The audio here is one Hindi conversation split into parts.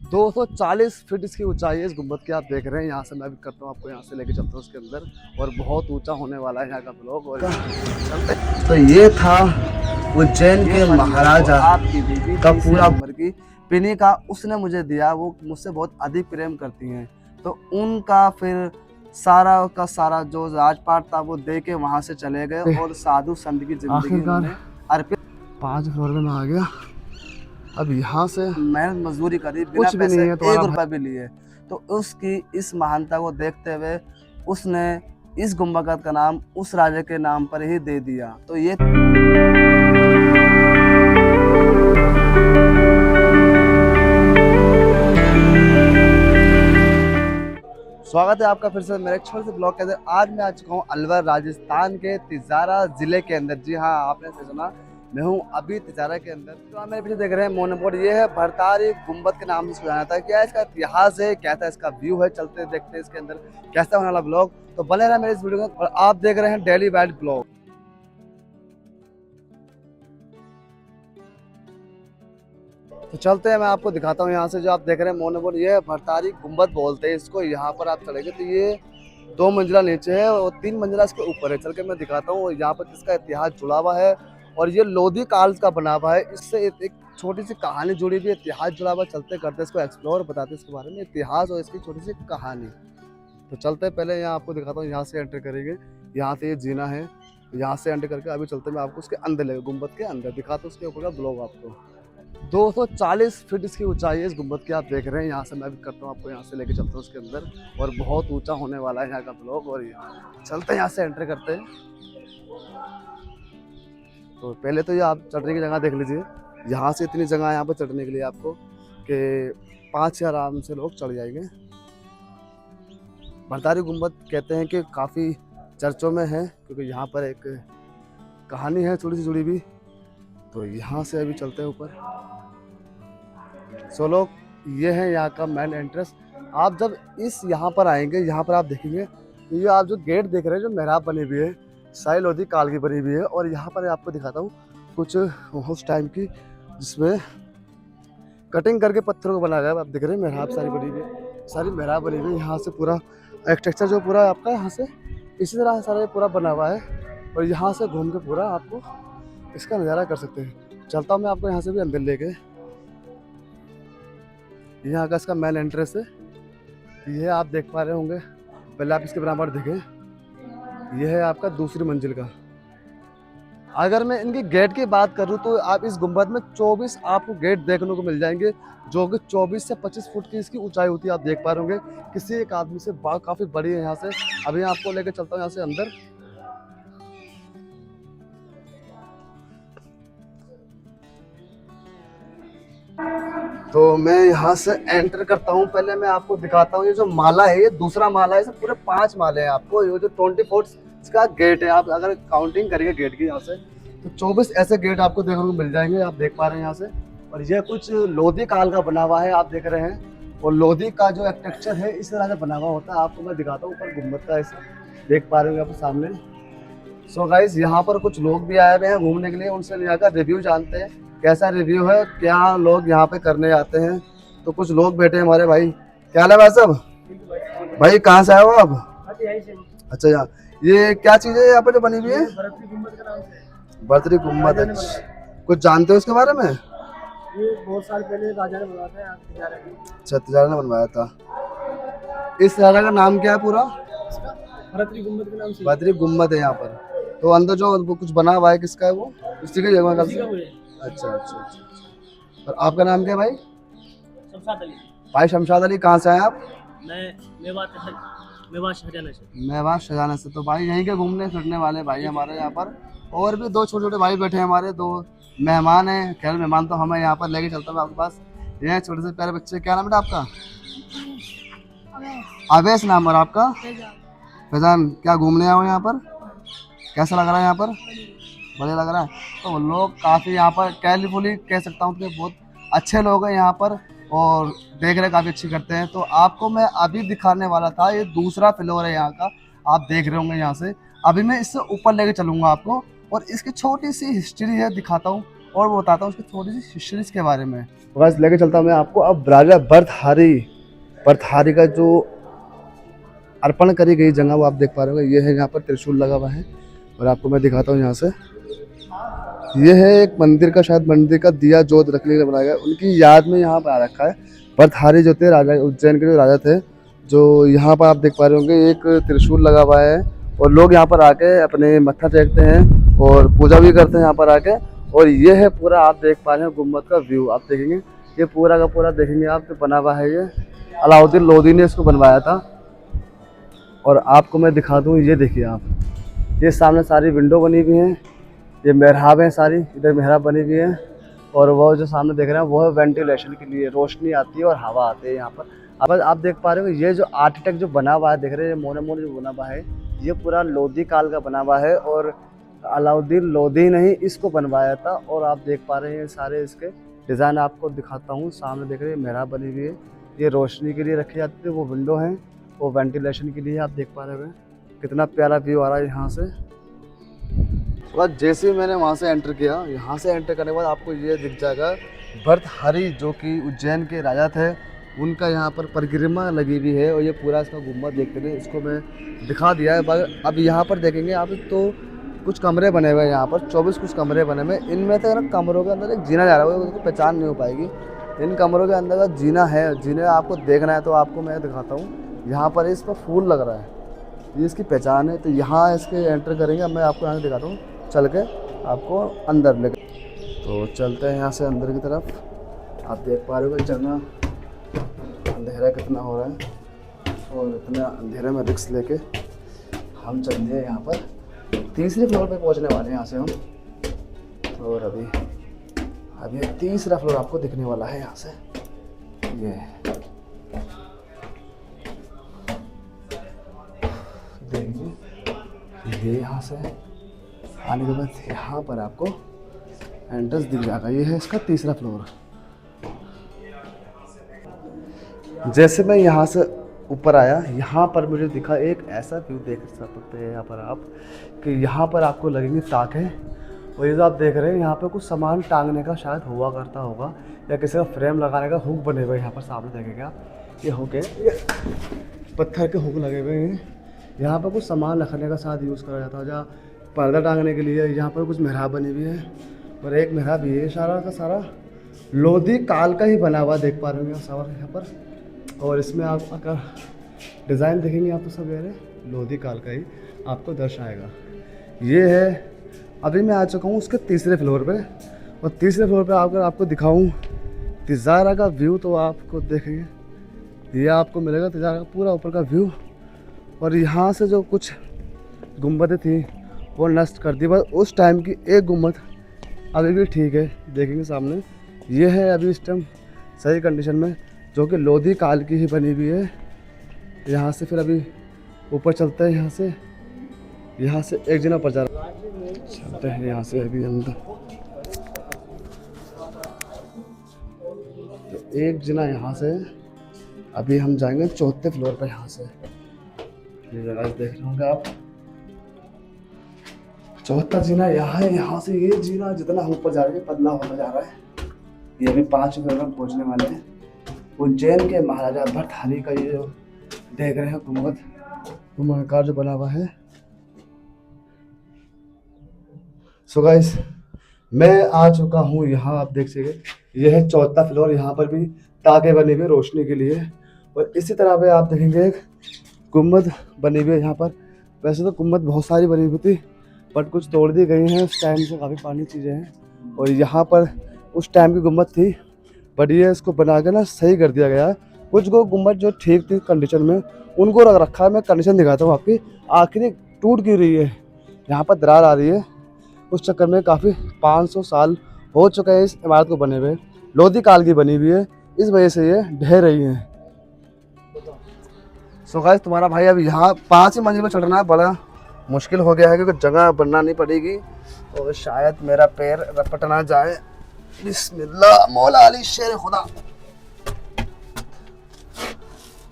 240 फीट इसकी ऊंचाई है इस गुम्बद की। आप देख रहे हैं यहाँ से मैं भी करता हूँ, आपको यहाँ से लेके चलता हूँ उसके अंदर। और बहुत ऊंचा होने वाला है यहाँ का ब्लॉग। और तो ये था उज्जैन के महाराजा आपकी बीबी का पूरा नंबर की पिनी का उसने मुझे दिया। वो मुझसे बहुत अधिक प्रेम करती हैं, तो उनका फिर सारा का सारा जो राजपाट था वो दे के वहां से चले गए और साधु संत की जिंदगी उन्होंने अर्पित। 5 फ्लोर में आ गया। अब यहाँ से मेहनत मजदूरी करी, बिना कुछ भी नहीं है, 1 रुपया भी लिए। तो उसकी इस महानता को देखते हुए उसने इस गुम्बद का नाम उस राजा के नाम पर ही दे दिया। तो ये स्वागत है आपका फिर से मेरे एक छोटे से ब्लॉग के अंदर। आज मैं आ चुका हूँ अलवर, राजस्थान के तिजारा जिले के अंदर। जी हाँ, आपने सही सुना, मैं हूँ अभी तिजारा के अंदर। तो आप मेरे पीछे देख रहे हैं मोनोपोड, ये है भरतारी गुम्बद के नाम से इसको जाना था। क्या इसका इतिहास है, कैसा इसका व्यू है, चलते देखते हैं इसके अंदर कैसा होने वाला ब्लॉग। तो बने रहे मेरे इस वीडियो में और आप देख रहे हैं डेली वाइड ब्लॉग। तो चलते हैं, मैं आपको दिखाता हूँ यहाँ से। जो आप देख रहे हैं मोनोपोड, ये भरतारी गुम्बद बोलते हैं इसको। यहाँ पर आप चलेंगे तो ये 2 मंजिला नीचे है और 3 मंजिला इसके ऊपर है। चल के मैं दिखाता हूँ यहाँ पर किसका इतिहास जुड़ा हुआ है। और ये लोधी काल का बना हुआ है। इससे एक छोटी सी कहानी जुड़ी हुई है, इतिहास जुड़ा हुआ। चलते करते इसको एक्सप्लोर, बताते इसके बारे में इतिहास और इसकी छोटी सी कहानी। तो चलते पहले यहाँ आपको दिखाता हूँ, यहाँ से एंटर करेंगे। यहाँ से ये जीना है, यहाँ से एंटर करके अभी चलते मैं आपको उसके अंदर लेगा, गुम्बद के अंदर दिखाता हूँ उसके ऊपर का ब्लॉग आपको। 240 फीट इसकी ऊंचाई है इस गुम्बद की। आप देख रहे हैं यहाँ से मैं भी करता हूँ, आपको यहाँ से लेके चलता हूँ उसके अंदर। और बहुत ऊंचा होने वाला है यहाँ का ब्लॉग। और चलते हैं, यहाँ से एंटर करते हैं। तो पहले तो ये आप चढ़ने की जगह देख लीजिए। यहाँ से इतनी जगह है यहाँ पर चढ़ने के लिए आपको कि 5 से आराम से लोग चढ़ जाएंगे। भरतारी गुम्बद कहते हैं कि काफ़ी चर्चों में है, क्योंकि यहाँ पर एक कहानी है थोड़ी सी जुड़ी हुई। तो यहाँ से अभी चलते हैं ऊपर। सो लोग, ये है यहाँ का मेन एंट्रेंस। आप जब इस यहाँ पर आएंगे, यहाँ पर आप देखेंगे तो ये आप जो गेट देख रहे हैं, जो मेहराब बनी हुई है, शाही लोधी काल की बनी हुई है। और यहाँ पर आपको दिखाता हूँ कुछ उस टाइम की, जिसमें कटिंग करके पत्थरों को बनाया गया है। आप देख रहे हैं मेहराब सारी बनी हुई है, सारी मेहराब बनी हुई है। यहाँ से पूरा आर्किटेक्चर जो पूरा आपका यहाँ से इसी तरह सारा पूरा बना हुआ है। और यहाँ से घूम के पूरा आपको इसका नज़ारा कर सकते हैं। चलता हूँ मैं आपको यहाँ से भी अंदर लेके। यहाँ का इसका मेन एंट्रेंस है, ये आप देख पा रहे होंगे। पहले आप इसके बराबर देखें, यह है आपका दूसरी मंजिल का। अगर मैं इनकी गेट की बात करूँ तो आप इस गुम्बद में 24 आपको गेट देखने को मिल जाएंगे, जो कि 24 से 25 फुट की इसकी ऊंचाई होती है। आप देख पा रहे होंगे किसी एक आदमी से काफ़ी बड़ी है यहाँ से। अभी आपको लेके चलता हूँ यहाँ से अंदर। तो मैं यहाँ से एंटर करता हूँ। पहले मैं आपको दिखाता हूँ, ये जो माला है, ये दूसरा माला है। इसे पूरे 5 माले हैं आपको। ये जो 24 इसका गेट है, आप अगर काउंटिंग करेंगे गेट की यहाँ से तो 24 ऐसे गेट आपको देखने को मिल जाएंगे। आप देख पा रहे हैं यहाँ से। और ये कुछ लोधी काल का बना हुआ है, आप देख रहे हैं। और लोधी का जो आर्किटेक्चर है इस तरह से बना हुआ होता है। आपको मैं दिखाता हूँ ऊपर गुम्बद का, ऐसे देख पा रहे होंगे आप सामने। सो गाइस, यहाँ पर कुछ लोग भी आए हुए हैं घूमने के लिए, उनसे यहाँ का रिव्यू जानते हैं कैसा रिव्यू है, क्या लोग यहाँ पे करने आते हैं। तो कुछ लोग बैठे हैं हमारे भाई। क्या हाल है भाई साहब? भाई कहाँ से आए हो आप? अच्छा यार, ये क्या चीज़ है यहाँ पे जो बनी हुई है? भरतरी गुम्बद। कुछ जानते हो इसके बारे में? ये बहुत साल पहले राजा ने बनवाया था तिजारा में। अच्छा, तिजारा ने बनवाया था। इस राजा का नाम क्या है पूरा? भरतरी गुम्बद के नाम से। भरतरी गुम्बद है यहाँ पर। तो अंदर जो कुछ बना हुआ है किसका है वो? उसी की जगह का। अच्छा अच्छा अच्छा। और आपका नाम क्या है भाई? शमशाद अली। भाई शमशाद अली, कहाँ से आए आप? मैं मेवात शहजाना से। मेवात शहजाना से। तो भाई यहीं के घूमने फिरने वाले भाई हमारे यहाँ पर। और भी 2 छोटे छोटे भाई बैठे हैं हमारे, 2 मेहमान हैं। खैर मेहमान तो हमें यहाँ पर लेके चलता हूँ आपके पास। ये हैं छोटे से प्यारे बच्चे। क्या नाम है आपका? अवैस नाम। और आपका? फैजान। क्या घूमने आए हो यहाँ पर? कैसा लग रहा है यहाँ पर? बढ़िया लग रहा है। तो लोग काफ़ी यहाँ पर केयरफुली कह सकता हूँ कि बहुत अच्छे लोग हैं यहाँ पर, और देख रेख काफ़ी अच्छी करते हैं। तो आपको मैं अभी दिखाने वाला था, ये दूसरा फ्लोर है यहाँ का, आप देख रहे होंगे यहाँ से। अभी मैं इससे ऊपर लेके चलूँगा आपको, और इसकी छोटी सी हिस्ट्री है दिखाता हूँ। और वो बताता हूँ उसकी थोड़ी सी हिस्ट्रीज के बारे में। तो गाइस लेके चलता हूँ मैं आपको अब राजा भर्तृहरि का जो अर्पण करी गई जगह वो आप देख पा रहे हो। ये है यहाँ पर त्रिशूल लगा हुआ है और आपको मैं दिखाता हूँ यहाँ से। ये है एक मंदिर का, शायद मंदिर का दिया जोत रखने के लिए बनाया गया, उनकी याद में यहाँ पर आ रखा है। भर्तृहरि जो थे राजा, उज्जैन के जो राजा थे, जो यहाँ पर आप देख पा रहे होंगे एक त्रिशूल लगा हुआ है और लोग यहाँ पर आके अपने मत्था टेकते हैं और पूजा भी करते हैं यहाँ पर आके। और ये है पूरा आप देख पा रहे हैं गुम्बद का व्यू, आप देखेंगे ये पूरा का पूरा देखेंगे आप, तो बना हुआ है ये अलाउद्दीन लोधी ने इसको बनवाया था। और आपको मैं दिखा दूँ, ये देखिए आप, ये सामने सारी विंडो बनी हुई हैं, ये मेहराब हैं सारी, इधर मेहराब बनी हुई है और वो जो सामने देख रहे हैं वो है वेंटिलेशन के लिए, रोशनी आती है और हवा आती है यहाँ पर। अब आप देख पा रहे हो ये जो आर्किटेक्ट जो बना हुआ है, देख रहे हैं मोने मोने जो बना हुआ है, ये पूरा लोधी काल का बना हुआ है और अलाउद्दीन लोधी ने ही इसको बनवाया था। और आप देख पा रहे हैं सारे इसके डिज़ाइन, आपको दिखाता हूँ। सामने देख रहे हैं मेहराब बनी हुई है, ये रोशनी के लिए रखी जाती है, वो विंडो है वो वेंटिलेशन के लिए। आप देख पा रहे हैं कितना प्यारा व्यू आ रहा है यहाँ से। बस जैसे ही मैंने वहाँ से एंटर किया, यहाँ से एंटर करने के बाद आपको ये दिख जाएगा भर्तृहरि जो कि उज्जैन के राजा थे, उनका यहाँ पर परिक्रमा लगी हुई है और ये पूरा इसका गुम्बद देखते हैं, इसको मैं दिखा दिया है। अब यहाँ पर देखेंगे आप तो कुछ कमरे बने हुए हैं यहाँ पर, 24 कुछ कमरे बने हुए हैं। इनमें से ना कमरों के अंदर एक जीना जा रहा है, उसको पहचान नहीं हो पाएगी। इन कमरों के अंदर का जीना है, जीने आपको देखना है तो आपको मैं दिखाता हूँ। यहाँ पर इस पर फूल लग रहा है, ये इसकी पहचान है। तो यहाँ इसके एंटर करेंगे, मैं आपको यहाँ दिखाता हूँ चल के, आपको अंदर लेकर। तो चलते हैं यहाँ से अंदर की तरफ। आप देख पा रहे हो जगह अंधेरा कितना हो रहा है और इतना अंधेरे में रिस्क लेके हम चलेंगे यहाँ पर। तीसरे फ्लोर पे पहुँचने वाले हैं यहाँ से हम, और अभी तीसरा फ्लोर आपको दिखने वाला है यहाँ से। ये देखिए, ये यहाँ से आने के बाद यहाँ पर आपको एंट्रेंस दिख जाएगा। ये है इसका तीसरा फ्लोर। जैसे मैं यहाँ से ऊपर आया, यहाँ पर मुझे दिखा एक ऐसा व्यू देख सकते हैं यहाँ पर आप, कि यहाँ पर आपको लगेंगे ताके, और ये जो आप देख रहे हैं यहाँ पर कुछ सामान टांगने का शायद हुआ करता होगा, या किसी का फ्रेम लगाने का हुक बने हुए यहाँ पर सामने देखेंगे आप। ये हुक है, पत्थर के हुक लगे हुए हैं। यहाँ पर कुछ सामान रखने का शायद यूज़ करा जाता है, जहाँ पर्दा टांगने के लिए। यहाँ पर कुछ मेहराब बनी हुई है और एक मेहराब ये सारा का सारा लोधी काल का ही बना हुआ देख पा रहे होंगे सारा यहाँ पर। और इसमें आप अगर डिज़ाइन देखेंगे आप तो सब ये लोधी काल का ही आपको दर्शाएगा। ये है, अभी मैं आ चुका हूँ उसके तीसरे फ्लोर पे, और तीसरे फ्लोर पे अगर आपको दिखाऊँ तिजारा का व्यू तो आपको देखेंगे ये आपको मिलेगा तिजारा का पूरा ऊपर का व्यू। और यहाँ से जो कुछ गुम्बदें थी वो नष्ट कर दी, बस उस टाइम की एक गुम्बद अभी भी ठीक है, देखेंगे सामने। ये है अभी इस टाइम सही कंडीशन में, जो कि लोधी काल की ही बनी हुई है। यहाँ से फिर अभी ऊपर चलते हैं, यहाँ से एक जना ऊपर जा रहा है, चलते हैं यहाँ से अभी अंदर। तो एक जना यहाँ से अभी हम जाएंगे चौथे फ्लोर पर। यहाँ से ये जगह देख रहे होंगे आप, चौथा जीना यहाँ है। यहाँ से ये जीना जितना हम ऊपर जा रहे हैं पतला होता जा रहा है। ये अभी 5 फ्लोर पर पहुँचने वाले हैं। उज्जैन के महाराजा भर्तृहरि का ये जो देख रहे हैं गुम्बद जो बना हुआ है। सो गाइस, मैं आ चुका हूँ यहाँ, आप देख सके ये है चौथा फ्लोर। यहाँ पर भी ताके बने हुए रोशनी के लिए, और इसी तरह पे आप देखेंगे एक गुम्बद बनी हुई है यहाँ पर। वैसे तो गुम्बद बहुत सारी बनी हुई थी, बट कुछ तोड़ दी गई हैं उस टाइम से, काफ़ी पुरानी चीज़ें हैं। और यहाँ पर उस टाइम की गुम्बद थी, बट ये इसको बना के ना सही कर दिया गया है। कुछ को गुम्बद जो ठीक थी कंडीशन में उनको रख रखा है। मैं कंडीशन दिखाता हूँ आपकी, आखिरी टूट गिर रही है, यहाँ पर दरार आ रही है। उस चक्कर में काफ़ी 500 साल हो चुके हैं इस इमारत को बने हुए, लोधी काल की बनी हुई है, इस वजह से ये ढह रही है। सो गाइस, तुम्हारा भाई अब यहाँ 5 मंजिल पर चढ़ना है, बड़ा मुश्किल हो गया है क्योंकि जगह बनानी पड़ेगी और शायद मेरा पैर रपट ना जाए। बिस्मिल्लाह मौला अली शेर खुदा।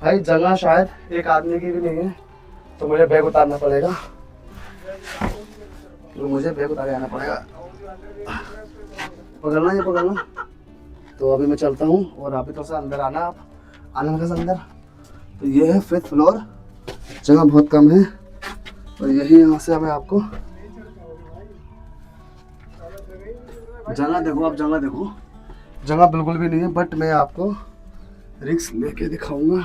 भाई जगह शायद एक आदमी की भी नहीं है, तो मुझे बैग उतारना पड़ेगा, तो मुझे बैग उतार आना पड़ेगा। पकड़ना, ये पकड़ना। तो अभी मैं चलता हूँ और आप भी थोड़ा सा अंदर आना, आप आना मेरे साथ अंदर। तो ये है 5th फ्लोर, जगह बहुत कम है और यही यहाँ से हमें आपको जगह देखो, आप जगह देखो, जगह बिल्कुल भी नहीं है, बट मैं आपको रिस्क लेके दिखाऊंगा।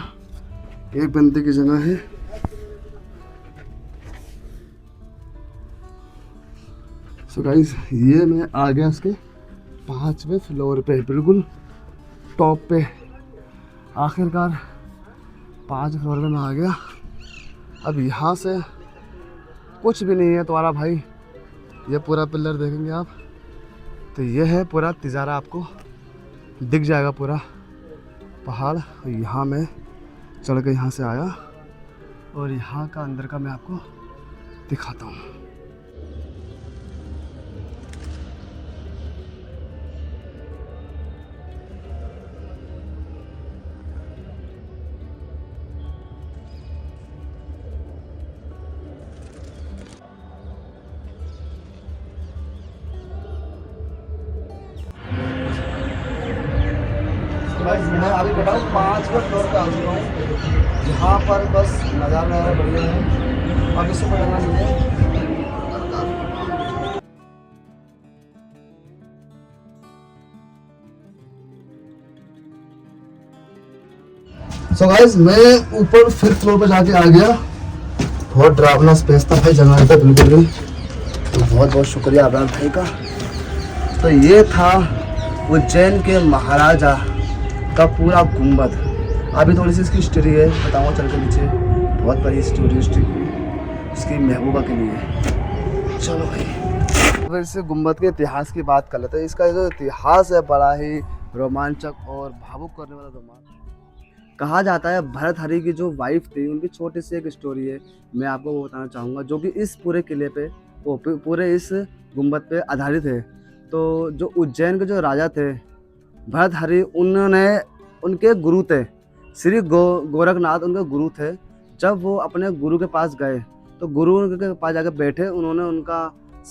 एक बंदे की जगह है। सो गाइस, ये मैं आ गया उसके 5वें फ्लोर पे, बिल्कुल टॉप पे। आखिरकार 5 फ्लोर पे मैं आ गया। अब यहाँ से कुछ भी नहीं है तुम्हारा भाई। ये पूरा पिलर देखेंगे आप तो ये है पूरा तिजारा, आपको दिख जाएगा पूरा पहाड़। यहाँ मैं चढ़ के यहाँ से आया और यहाँ का अंदर का मैं आपको दिखाता हूँ। मैं अभी बताऊँ 5वें फ्लोर पे आ चुका हूँ। यहाँ पर बस नज़ारा बढ़िया है, अब इससे बढ़ना नहीं है। सो गाइस, मैं ऊपर 5th फ्लोर पे जाके आ गया। बहुत डरावना स्पेस था भाई, जगह पे बिल्कुल भी। तो बहुत बहुत शुक्रिया अब्रार भाई का। तो ये था उज्जैन के महाराजा का पूरा गुंबद। अभी थोड़ी सी इसकी हिस्ट्री है, बताऊँ चल के नीचे। बहुत बड़ी हिस्ट्री उसकी महबूबा के लिए। चलो भाई, अब इस गुंबद के इतिहास की बात कर लेते हैं। इसका जो इतिहास है बड़ा ही रोमांचक और भावुक करने वाला रोमांच। कहा जाता है भरत हरि की जो वाइफ थी, उनकी छोटी सी एक स्टोरी है, मैं आपको वो बताना चाहूँगा, जो कि इस पूरे किले पे, वो पूरे इस गुंबद पे आधारित है। तो जो उज्जैन के जो राजा थे भरत हरि, उन्होंने, उनके गुरु थे श्री गोरखनाथ, उनके गुरु थे। जब वो अपने गुरु के पास गए तो गुरु के पास जाकर बैठे, उन्होंने उनका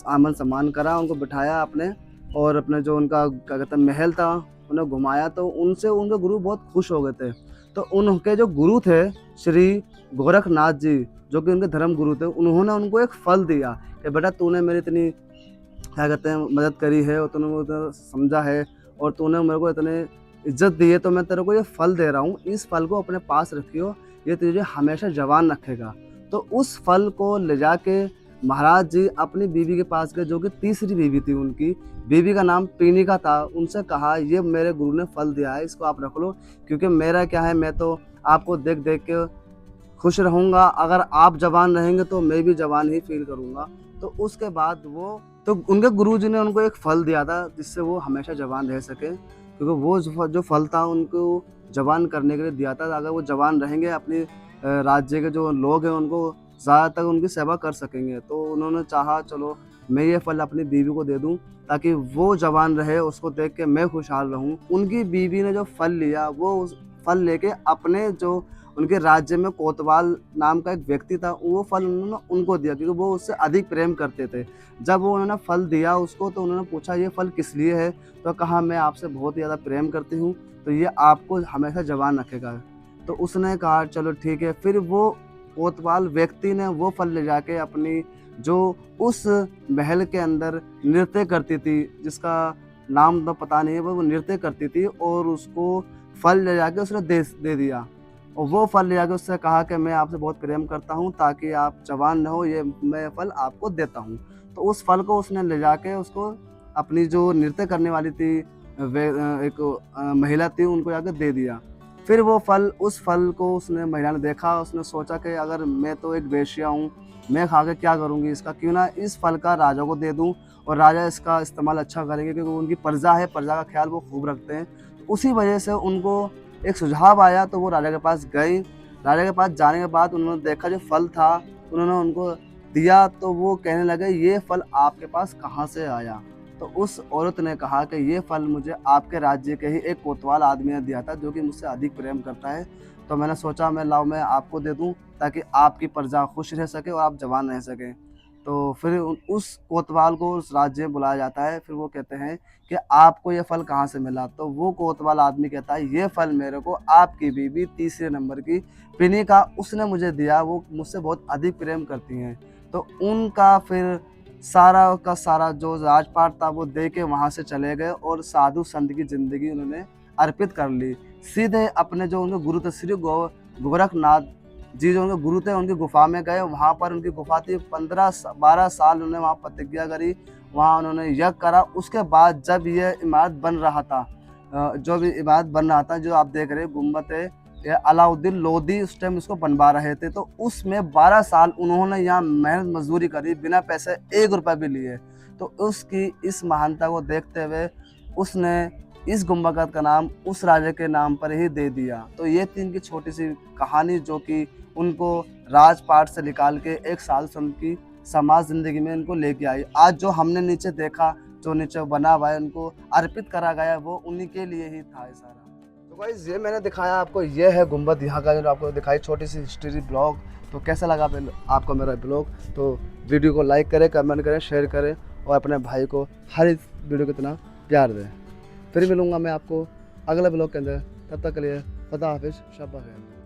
आमन सम्मान करा, उनको बिठाया अपने, और अपने जो उनका क्या कहते हैं महल था उन्हें घुमाया। तो उनसे उनके गुरु बहुत खुश हो गए थे। तो उनके जो गुरु थे श्री गोरखनाथ जी, जो कि उनके धर्म गुरु थे, उन्होंने उनको एक फल दिया कि बेटा तूने मेरी इतनी क्या कहते हैं मदद करी है और तूने मुझे समझा है और तूने मेरे को इतने इज्जत दी है, तो मैं तेरे को ये फल दे रहा हूँ, इस फल को अपने पास रखियो, ये तुझे हमेशा जवान रखेगा। तो उस फल को ले जाके महाराज जी अपनी बीवी के पास गए, जो कि तीसरी बीवी थी उनकी। बीवी का नाम पीनिका था। उनसे कहा ये मेरे गुरु ने फल दिया है, इसको आप रख लो, क्योंकि मेरा क्या है, मैं तो आपको देख देख के खुश रहूँगा, अगर आप जवान रहेंगे तो मैं भी जवान ही फील करूँगा। तो उसके बाद उनके गुरुजी ने उनको एक फल दिया था जिससे वो हमेशा जवान रह सके, क्योंकि वो जो फल था उनको जवान करने के लिए दिया था। अगर वो जवान रहेंगे, अपने राज्य के जो लोग हैं उनको ज़्यादा तक उनकी सेवा कर सकेंगे। तो उन्होंने चाहा चलो मैं ये फल अपनी बीवी को दे दूं ताकि वो जवान रहे, उसको देख के मैं खुशहाल रहूं। उनकी बीवी ने जो फल लिया, वो उस फल लेके अपने जो उनके राज्य में कोतवाल नाम का एक व्यक्ति था, वो फल उन्होंने उनको दिया, क्योंकि वो उससे अधिक प्रेम करते थे। जब वो उन्होंने फल दिया उसको, तो उन्होंने पूछा ये फल किस लिए है, तो कहा मैं आपसे बहुत ज़्यादा प्रेम करती हूँ, तो ये आपको हमेशा जवान रखेगा। तो उसने कहा चलो ठीक है। फिर वो कोतवाल व्यक्ति ने वो फल ले जाके अपनी जो उस महल के अंदर नृत्य करती थी, जिसका नाम तो पता नहीं है, वो नृत्य करती थी, और उसको फल ले जाके उसने दे दिया। और वो फल ले जाके उससे कहा कि मैं आपसे बहुत प्रेम करता हूँ, ताकि आप जवान रहो, ये मैं फल आपको देता हूँ। तो उस फल को उसने ले जाके उसको अपनी जो नृत्य करने वाली थी एक महिला थी, उनको जाकर दे दिया। फिर वो फल, उस फल को उसने महिला ने देखा, उसने सोचा कि अगर मैं तो एक वेश्या हूँ, मैं खा के क्या करूँगी इसका, क्यों ना इस फल का राजा को दे दूँ और राजा इसका इस्तेमाल अच्छा करेंगे, क्योंकि उनकी प्रजा है, प्रजा का ख्याल वो खूब रखते हैं। तो उसी वजह से उनको एक सुझाव आया, तो वो राजा के पास गई। राजा के पास जाने के बाद उन्होंने देखा जो फल था, उन्होंने उनको दिया। तो वो कहने लगे ये फल आपके पास कहाँ से आया। तो उस औरत ने कहा कि ये फल मुझे आपके राज्य के ही एक कोतवाल आदमी ने दिया था, जो कि मुझसे अधिक प्रेम करता है। तो मैंने सोचा मैं आपको दे दूं, ताकि आपकी प्रजा खुश रह सके और आप जवान रह सकें। तो फिर उस कोतवाल को उस राज्य में बुलाया जाता है। फिर वो कहते हैं कि आपको ये फल कहाँ से मिला? तो वो कोतवाल आदमी कहता है ये फल मेरे को आपकी बीवी तीसरे नंबर की पिनिका उसने मुझे दिया, वो मुझसे बहुत अधिक प्रेम करती हैं। तो उनका फिर सारा का सारा जो राजपाट था वो दे के वहाँ से चले गए और साधु संत की ज़िंदगी उन्होंने अर्पित कर ली। सीधे अपने जो उनके गुरु थे श्री गोरखनाथ जी जो उनके गुरु थे उनकी गुफा में गए। वहाँ पर उनकी गुफा थी, 12 साल उन्होंने वहाँ प्रतिज्ञा करी, वहाँ उन्होंने यज्ञ करा। उसके बाद जब ये इमारत बन रहा था, जो भी इमारत बन रहा था जो आप देख रहे हैं गुम्बद ये अलाउद्दीन लोधी उस टाइम इसको बनवा रहे थे। तो उसमें 12 साल उन्होंने यहाँ मेहनत मजदूरी करी बिना पैसे 1 रुपये भी लिए। तो उसकी इस महानता को देखते हुए उसने इस गुम्बद का नाम उस राजा के नाम पर ही दे दिया। तो ये थी इनकी छोटी सी कहानी जो कि उनको राजपाट से निकाल के एक साधु संत की समाज जिंदगी में इनको लेके आई। आज जो हमने नीचे देखा, जो नीचे बना हुआ है, उनको अर्पित करा गया, वो उन्हीं के लिए ही था ये सारा। तो गाइस ये मैंने दिखाया आपको, ये है गुम्बद यहाँ का, जो आपको दिखाई छोटी सी हिस्ट्री ब्लॉग। तो कैसा लगा आपको मेरा ब्लॉग? तो वीडियो को लाइक करें, कमेंट करें, शेयर करें और अपने भाई को हर एक वीडियो को इतना प्यार दें। फिर मिलूंगा मैं आपको अगला ब्लॉग के अंदर, तब तक के लिए खुदा हाफिज़, शब बख़ैर।